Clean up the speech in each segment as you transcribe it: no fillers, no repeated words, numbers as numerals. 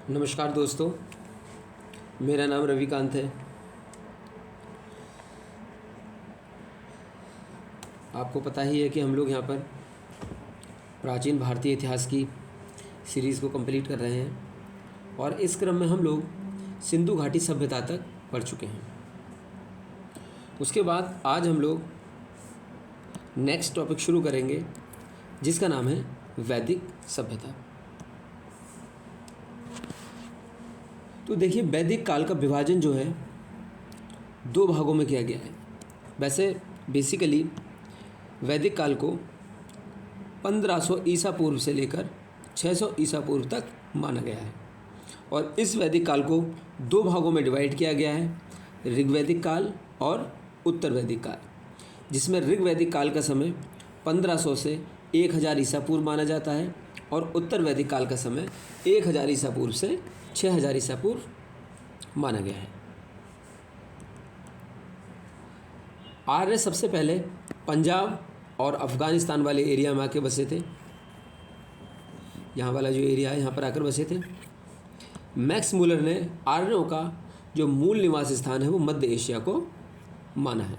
नमस्कार दोस्तों, मेरा नाम रविकांत है। आपको पता ही है कि हम लोग यहाँ पर प्राचीन भारतीय इतिहास की सीरीज़ को कंप्लीट कर रहे हैं और इस क्रम में हम लोग सिंधु घाटी सभ्यता तक पढ़ चुके हैं। उसके बाद आज हम लोग नेक्स्ट टॉपिक शुरू करेंगे जिसका नाम है वैदिक सभ्यता। तो देखिए, वैदिक काल का विभाजन जो है दो भागों में किया गया है। वैसे बेसिकली वैदिक काल को 1500 ईसा पूर्व से लेकर 600 ईसा पूर्व तक माना गया है और इस वैदिक काल को दो भागों में डिवाइड किया गया है, ऋग्वैदिक काल और उत्तर वैदिक काल, जिसमें ऋग्वैदिक काल का समय 1500 से 1000 ईसा पूर्व माना जाता है और उत्तर वैदिक काल का समय 1000 ईसा पूर्व से 6000 ईसा पूर्व माना गया है। आर्य सबसे पहले पंजाब और अफ़गानिस्तान वाले एरिया में आके बसे थे। यहाँ वाला जो एरिया है यहाँ पर आकर बसे थे। मैक्स मूलर ने आर्यों का जो मूल निवास स्थान है वो मध्य एशिया को माना है।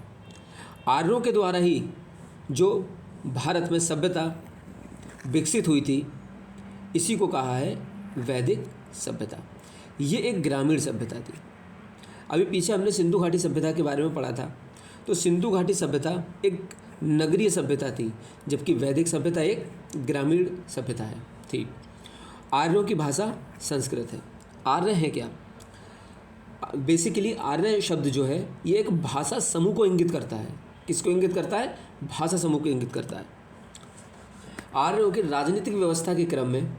आर्यों के द्वारा ही जो भारत में सभ्यता विकसित हुई थी इसी को कहा है वैदिक सभ्यता। ये एक ग्रामीण सभ्यता थी। अभी पीछे हमने सिंधु घाटी सभ्यता के बारे में पढ़ा था, तो सिंधु घाटी सभ्यता एक नगरीय सभ्यता थी, जबकि वैदिक सभ्यता एक ग्रामीण सभ्यता है थी। आर्यों की भाषा संस्कृत है। आर्य है क्या? बेसिकली आर्य शब्द जो है ये एक भाषा समूह को इंगित करता है। किसको इंगित करता है? भाषा समूह को इंगित करता है। आर्यों की राजनीतिक व्यवस्था के क्रम में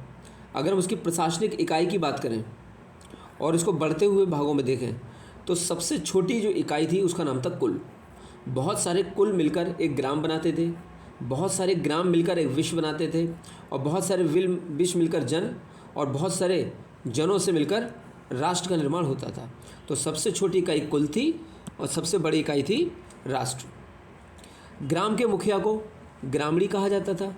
अगर हम उसकी प्रशासनिक इकाई की बात करें और इसको बढ़ते हुए भागों में देखें तो सबसे छोटी जो इकाई थी उसका नाम था कुल। बहुत सारे कुल मिलकर एक ग्राम बनाते थे, बहुत सारे ग्राम मिलकर एक विश्व बनाते थे और बहुत सारे विश्व मिलकर जन और बहुत सारे जनों से मिलकर राष्ट्र का निर्माण होता था। तो सबसे छोटी इकाई कुल थी और सबसे बड़ी इकाई थी राष्ट्र। ग्राम के मुखिया को ग्रामणी कहा जाता था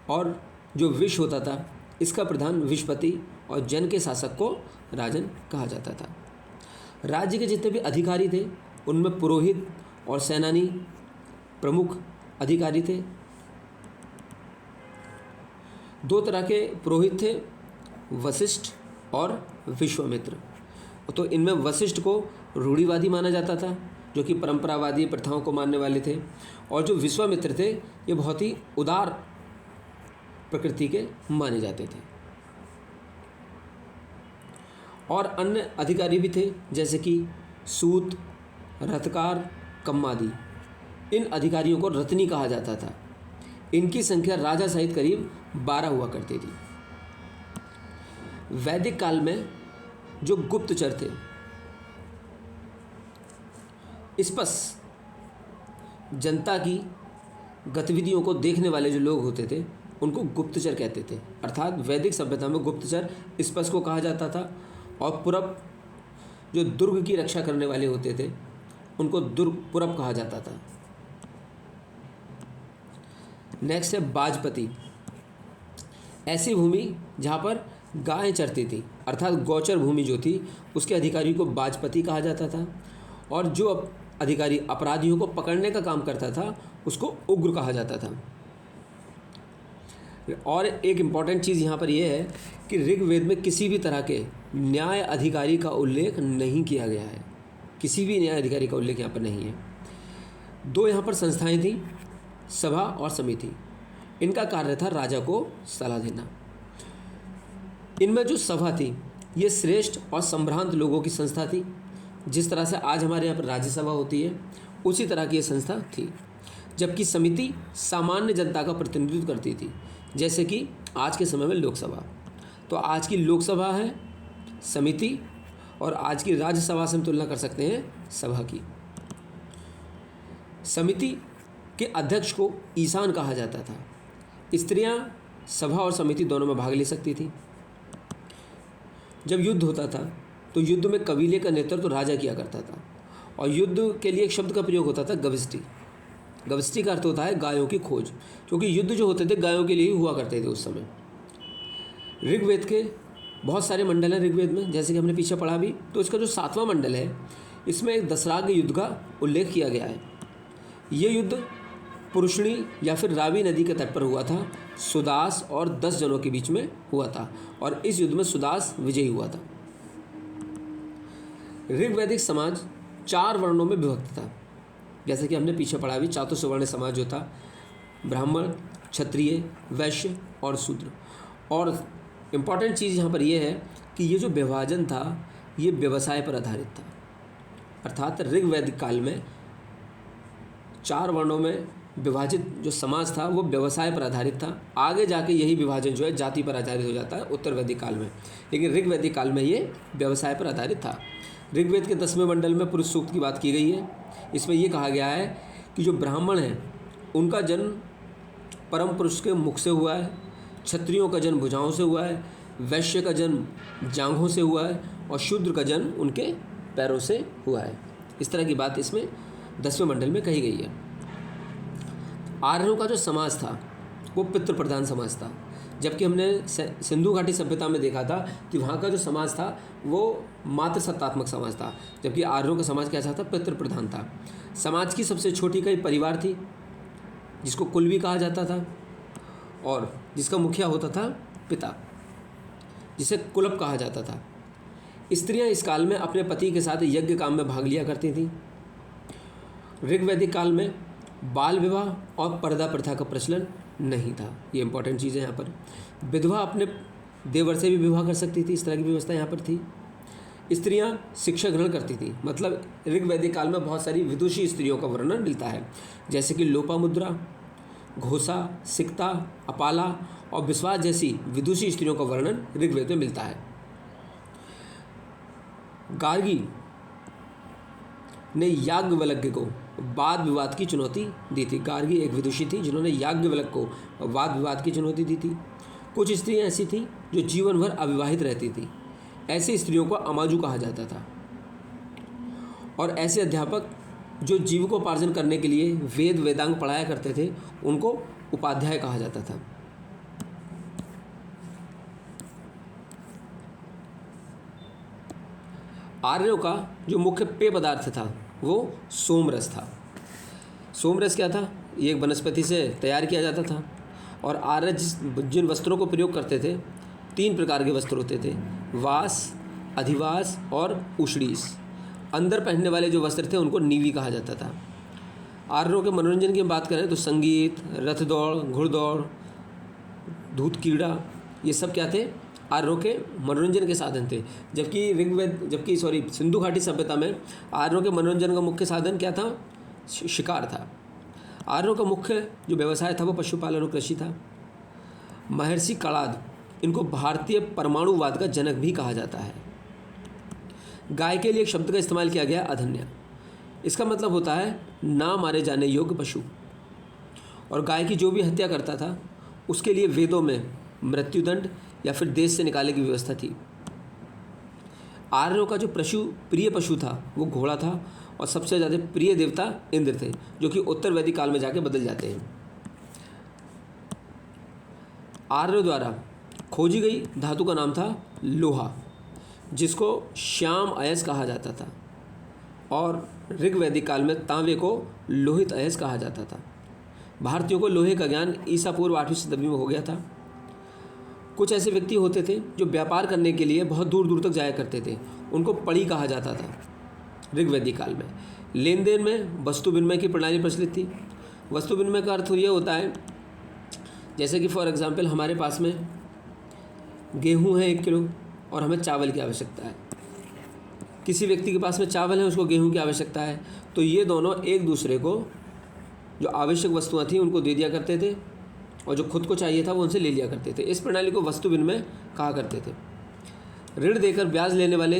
और जो विश्व होता था इसका प्रधान विश्वपति और जन के शासक को राजन कहा जाता था। राज्य के जितने भी अधिकारी थे उनमें पुरोहित और सेनानी प्रमुख अधिकारी थे। दो तरह के पुरोहित थे, वशिष्ठ और विश्वामित्र। तो इनमें वशिष्ठ को रूढ़िवादी माना जाता था, जो कि परंपरावादी प्रथाओं को मानने वाले थे, और जो विश्वामित्र थे ये बहुत ही उदार प्रकृति के माने जाते थे। और अन्य अधिकारी भी थे जैसे कि सूत, रथकार, कम्मादी। इन अधिकारियों को रत्नी कहा जाता था। इनकी संख्या राजा सहित करीब 12 हुआ करती थी। वैदिक काल में जो गुप्तचर थे, इस पर जनता की गतिविधियों को देखने वाले जो लोग होते थे उनको गुप्तचर कहते थे। अर्थात वैदिक सभ्यता में गुप्तचर स्पष्ट को कहा जाता था और पुरप जो दुर्ग की रक्षा करने वाले होते थे उनको पुरप कहा जाता था। नेक्स्ट है बाजपति। ऐसी भूमि जहाँ पर गायें चरती थी, अर्थात गौचर भूमि जो थी उसके अधिकारी को बाजपति कहा जाता था। और जो अधिकारी अपराधियों को पकड़ने का काम करता था उसको उग्र कहा जाता था। और एक इम्पॉर्टेंट चीज़ यहाँ पर यह है कि ऋग्वेद में किसी भी तरह के न्याय अधिकारी का उल्लेख नहीं किया गया है। किसी भी न्याय अधिकारी का उल्लेख यहाँ पर नहीं है। दो यहाँ पर संस्थाएं थीं, सभा और समिति। इनका कार्य था राजा को सलाह देना। इनमें जो सभा थी ये श्रेष्ठ और संभ्रांत लोगों की संस्था थी। जिस तरह से आज हमारे यहाँ पर राज्यसभा होती है उसी तरह की ये संस्था थी। जबकि समिति सामान्य जनता का प्रतिनिधित्व करती थी, जैसे कि आज के समय में लोकसभा। तो आज की लोकसभा है समिति और आज की राज्यसभा से हम तुलना कर सकते हैं सभा की। समिति के अध्यक्ष को ईशान कहा जाता था। स्त्रियां सभा और समिति दोनों में भाग ले सकती थी। जब युद्ध होता था तो युद्ध में कबीले का नेतृत्व तो राजा किया करता था और युद्ध के लिए एक शब्द का प्रयोग होता था गविष्टि। गविष्टि का अर्थ होता है गायों की खोज, क्योंकि युद्ध जो होते थे गायों के लिए ही हुआ करते थे उस समय। ऋग्वेद के बहुत सारे मंडल हैं ऋग्वेद में, जैसे कि हमने पीछे पढ़ा भी। तो इसका जो 7वां मंडल है, इसमें एक दशराग युद्ध का उल्लेख किया गया है। ये युद्ध पुरुषणी या फिर रावी नदी के तट पर हुआ था। सुदास और 10 जनों के बीच में हुआ था और इस युद्ध में सुदास विजयी हुआ था। ऋग्वैदिक समाज 4 वर्णों में विभक्त था, जैसे कि हमने पीछे पढ़ा भी। चातुर्वर्ण समाज जो था, ब्राह्मण, क्षत्रिय, वैश्य और शूद्र। और इम्पॉर्टेंट चीज़ यहाँ पर यह है कि ये जो विभाजन था ये व्यवसाय पर आधारित था, अर्थात ऋग्वैदिक काल में 4 वर्णों में विभाजित जो समाज था वो व्यवसाय पर आधारित था। आगे जाके यही विभाजन जो है जाति पर आधारित हो जाता है उत्तर वैदिक काल में, लेकिन ऋग्वैदिक काल में ये व्यवसाय पर आधारित था। ऋग्वेद के 10वें मंडल में पुरुष सूक्त की बात की गई है। इसमें यह कहा गया है कि जो ब्राह्मण हैं उनका जन्म परम पुरुष के मुख से हुआ है, क्षत्रियों का जन्म भुजाओं से हुआ है, वैश्य का जन्म जांघों से हुआ है और शूद्र का जन्म उनके पैरों से हुआ है। इस तरह की बात इसमें 10वें मंडल में कही गई है। आर्यों का जो समाज था वो पितृ प्रधान समाज था, जबकि हमने सिंधु घाटी सभ्यता में देखा था कि वहाँ का जो समाज था वो मातृ सत्तात्मक समाज था, जबकि आर्यों का समाज कैसा था, पितृ प्रधान था। समाज की सबसे छोटी इकाई परिवार थी, जिसको कुल भी कहा जाता था, और जिसका मुखिया होता था पिता, जिसे कुलप कहा जाता था। स्त्रियां इस काल में अपने पति के साथ यज्ञ काम में भाग लिया करती थीं। ऋग्वैदिक काल में बाल विवाह और पर्दा प्रथा का प्रचलन नहीं था। ये इंपॉर्टेंट चीज़ है यहाँ पर। विधवा अपने देवर से भी विवाह कर सकती थी, इस तरह की व्यवस्था यहाँ पर थी। स्त्रियां शिक्षा ग्रहण करती थी, मतलब ऋग्वैदिक काल में बहुत सारी विदुषी स्त्रियों का वर्णन मिलता है, जैसे कि लोपामुद्रा, घोषा, सिक्ता, अपाला और विश्वास जैसी विदुषी स्त्रियों का वर्णन ऋग्वेद में मिलता है। गार्गी ने याज्ञवल्क्य को वाद विवाद की चुनौती दी थी। गार्गी एक विदुषी थी जिन्होंने याज्ञवल्क्य को वाद विवाद की चुनौती दी थी। कुछ स्त्रियां ऐसी थीं जो जीवन भर अविवाहित रहती थी, ऐसी स्त्रियों को अमाजु कहा जाता था। और ऐसे अध्यापक जो जीविकोपार्जन करने के लिए वेद वेदांग पढ़ाया करते थे उनको उपाध्याय कहा जाता था। आर्यों का जो मुख्य पेय पदार्थ था वो सोमरस था। सोमरस क्या था? ये एक वनस्पति से तैयार किया जाता था। और आर्य जिन वस्त्रों को प्रयोग करते थे, 3 प्रकार के वस्त्र होते थे, वास, अधिवास और उषडीस। अंदर पहनने वाले जो वस्त्र थे उनको नीवी कहा जाता था। आर्यों के मनोरंजन की बात करें तो संगीत, रथ दौड़, घुड़दौड़, धूत क्रीड़ा, ये सब क्या थे? आर्यों के मनोरंजन के साधन थे। जबकि सिंधु घाटी सभ्यता में आर्यों के मनोरंजन का मुख्य साधन क्या था? शिकार था। आर्यों का मुख्य जो व्यवसाय था वो पशुपालन और कृषि था। महर्षि कणाद, इनको भारतीय परमाणुवाद का जनक भी कहा जाता है। गाय के लिए एक शब्द का इस्तेमाल किया गया, अधन्या। इसका मतलब होता है ना मारे जाने योग्य पशु। और गाय की जो भी हत्या करता था उसके लिए वेदों में मृत्युदंड या फिर देश से निकालने की व्यवस्था थी। आर्यों का जो प्रिय पशु था वो घोड़ा था और सबसे ज़्यादा प्रिय देवता इंद्र थे, जो कि उत्तर वैदिक काल में जाके बदल जाते हैं। आर्यों द्वारा खोजी गई धातु का नाम था लोहा, जिसको श्याम अयस कहा जाता था। और ऋग्वैदिक काल में तांबे को लोहित अयस कहा जाता था। भारतीयों को लोहे का ज्ञान ईसा पूर्व 8वीं शताब्दी में हो गया था। कुछ ऐसे व्यक्ति होते थे जो व्यापार करने के लिए बहुत दूर दूर तक जाया करते थे, उनको पड़ी कहा जाता था। ऋग्वैदिक काल में लेन देन में वस्तु विनिमय की प्रणाली प्रचलित थी। वस्तु विनिमय का अर्थ ये होता है, जैसे कि फॉर एग्जांपल हमारे पास में गेहूं है 1 किलो और हमें चावल की आवश्यकता है। किसी व्यक्ति के पास में चावल है, उसको गेहूं की आवश्यकता है, तो ये दोनों एक दूसरे को जो आवश्यक वस्तुएं थी उनको दे दिया करते थे और जो खुद को चाहिए था वो उनसे ले लिया करते थे। इस प्रणाली को वस्तु विनिमय कहा करते थे। ऋण देकर ब्याज लेने वाले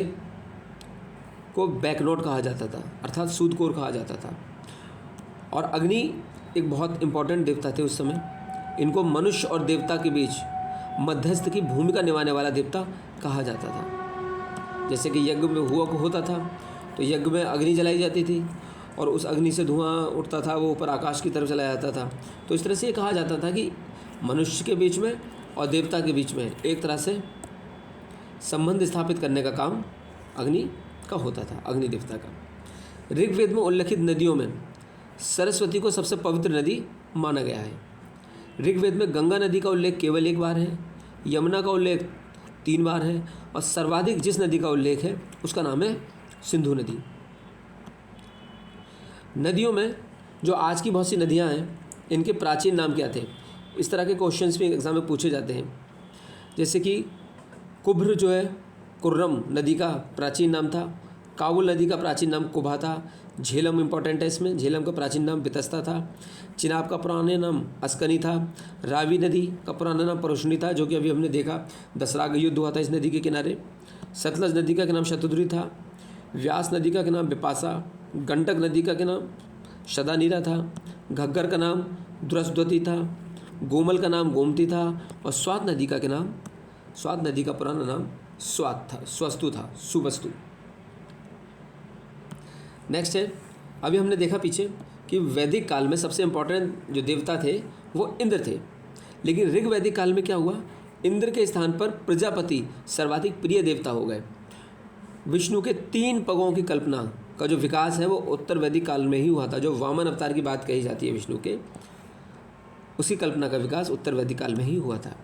को बैकनोट कहा जाता था, अर्थात सूदखोर कहा जाता था। और अग्नि एक बहुत इंपॉर्टेंट देवता थे उस समय। इनको मनुष्य और देवता के बीच मध्यस्थ की भूमिका निभाने वाला देवता कहा जाता था। जैसे कि यज्ञ में होता था तो यज्ञ में अग्नि जलाई जाती थी और उस अग्नि से धुआं उठता था, वो ऊपर आकाश की तरफ चला जाता था। तो इस तरह से ये कहा जाता था कि मनुष्य के बीच में और देवता के बीच में एक तरह से संबंध स्थापित करने का काम अग्नि का होता था, अग्नि देवता का। ऋग्वेद में उल्लिखित नदियों में सरस्वती को सबसे पवित्र नदी माना गया है। ऋग्वेद में गंगा नदी का उल्लेख केवल एक बार है, यमुना का उल्लेख 3 बार है, और सर्वाधिक जिस नदी का उल्लेख है उसका नाम है सिंधु नदी। नदियों में जो आज की बहुत सी नदियां हैं, इनके प्राचीन नाम क्या थे? इस तरह के क्वेश्चंस भी एग्जाम में पूछे जाते हैं। जैसे कि कुब्र जो है, कुर्रम नदी का प्राचीन नाम था। काबुल नदी का प्राचीन नाम कुबा था। झेलम इंपॉर्टेंट है इसमें, झेलम का प्राचीन नाम बितस्ता था। चिनाब का पुराना नाम अस्कनी था। रावी नदी का पुराना नाम परुष्णी था, जो कि अभी हमने देखा दसरा का युद्ध हुआ था इस नदी के किनारे। सतलज नदी का नाम शतुद्री था। व्यास नदी का नाम बिपाशा। गंडक नदी का नाम शदानीरा था। घग्गर का नाम द्रस्वती था। गोमल का नाम गोमती था। और स्वात नदी का नाम, स्वात नदी का पुराना नाम स्वात था, स्वस्तु था, सुवस्तु। नेक्स्ट है, अभी हमने देखा पीछे कि वैदिक काल में सबसे इम्पोर्टेंट जो देवता थे वो इंद्र थे, लेकिन ऋग वैदिक काल में क्या हुआ? इंद्र के स्थान पर प्रजापति सर्वाधिक प्रिय देवता हो गए। विष्णु के 3 पगों की कल्पना का जो विकास है वो उत्तर वैदिक काल में ही हुआ था। जो वामन अवतार की बात कही जाती है विष्णु के, उसी कल्पना का विकास उत्तर वैदिक काल में ही हुआ था।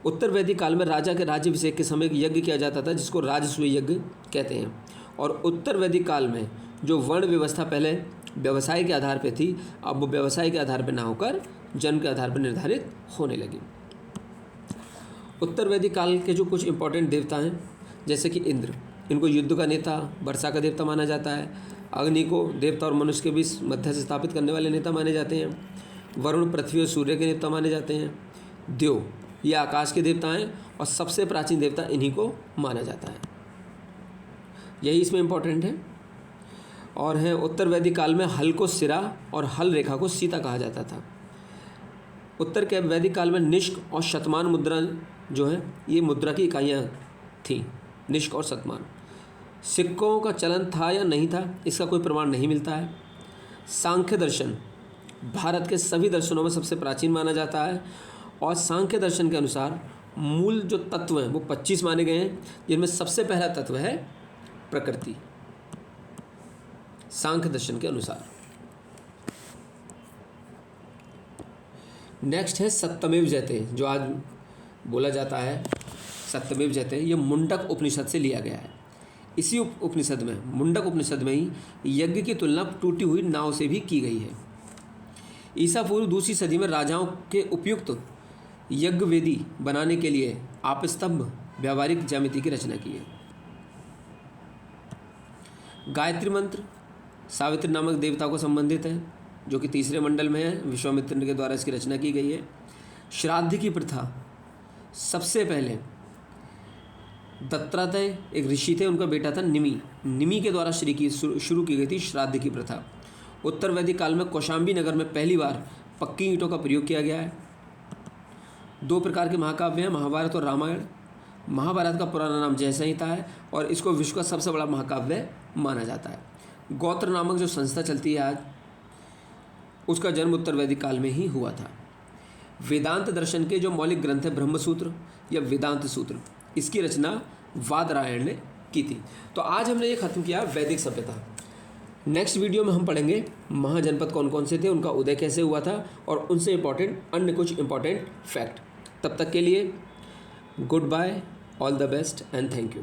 उत्तर वैदिक काल में राजा के राज्याभिषेक के समय यज्ञ किया जाता था, जिसको राजसूय यज्ञ कहते हैं। और उत्तर वैदिक काल में जो वर्ण व्यवस्था पहले व्यवसाय के आधार पर थी, अब वो व्यवसाय के आधार पर ना होकर जन्म के आधार पर निर्धारित होने लगी। उत्तर वैदिक काल के जो कुछ इंपॉर्टेंट देवता हैं, जैसे कि इंद्र, इनको युद्ध का नेता, वर्षा का देवता माना जाता है। अग्नि को देवता और मनुष्य के बीच मध्य से स्थापित करने वाले नेता माने जाते हैं। वरुण पृथ्वी और सूर्य के देवता माने जाते हैं। देव ये आकाश के देवता हैं, और सबसे प्राचीन देवता इन्हीं को माना जाता है। यही इसमें इम्पोर्टेंट है। और है उत्तर वैदिक काल में हल को सिरा और हल रेखा को सीता कहा जाता था। उत्तर के वैदिक काल में निष्क और शतमान मुद्रा जो है, ये मुद्रा की इकाइयाँ थीं, निष्क और शतमान। सिक्कों का चलन था या नहीं था, इसका कोई प्रमाण नहीं मिलता है। सांख्य दर्शन भारत के सभी दर्शनों में सबसे प्राचीन माना जाता है, और सांख्य दर्शन के अनुसार मूल जो तत्व हैं वो 25 माने गए हैं, जिनमें सबसे पहला तत्व है प्रकृति, सांख्य दर्शन के अनुसार। नेक्स्ट है सत्यमेव जयते, जो आज बोला जाता है सत्यमेव जयते। ये मुंडक उपनिषद से लिया गया है। इसी उपनिषद में, मुंडक उपनिषद में ही यज्ञ की तुलना टूटी हुई नाव से भी की गई है। ईसा पूर्व 2वीं सदी में राजाओं के उपयुक्त यज्ञ वेदी बनाने के लिए आपस्तंभ व्यावहारिक ज्यामिति की रचना की है। गायत्री मंत्र सावित्री नामक देवता को संबंधित है, जो कि 3रे मंडल में है। विश्वामित्र के द्वारा इसकी रचना की गई है। श्राद्ध की प्रथा सबसे पहले दत्तात्रेय एक ऋषि थे, उनका बेटा था निमि के द्वारा शुरू की गई थी श्राद्ध की प्रथा। उत्तर वैदिक काल में कौशाम्बी नगर में पहली बार पक्की ईंटों का प्रयोग किया गया है। 2 प्रकार के महाकाव्य हैं, महाभारत और रामायण। महाभारत का पुराना नाम जय संहिता है, और इसको विश्व का सबसे बड़ा महाकाव्य माना जाता है। गोत्र नामक जो संस्था चलती है आज, उसका जन्म उत्तर वैदिक काल में ही हुआ था। वेदांत दर्शन के जो मौलिक ग्रंथ है ब्रह्मसूत्र या वेदांत सूत्र, इसकी रचना वादरायण ने की थी। तो आज हमने ये खत्म किया वैदिक सभ्यता। नेक्स्ट वीडियो में हम पढ़ेंगे महाजनपद कौन कौन से थे, उनका उदय कैसे हुआ था, और उनसे इम्पॉर्टेंट अन्य कुछ इम्पॉर्टेंट फैक्ट। तब तक के लिए goodbye, all the best and thank you.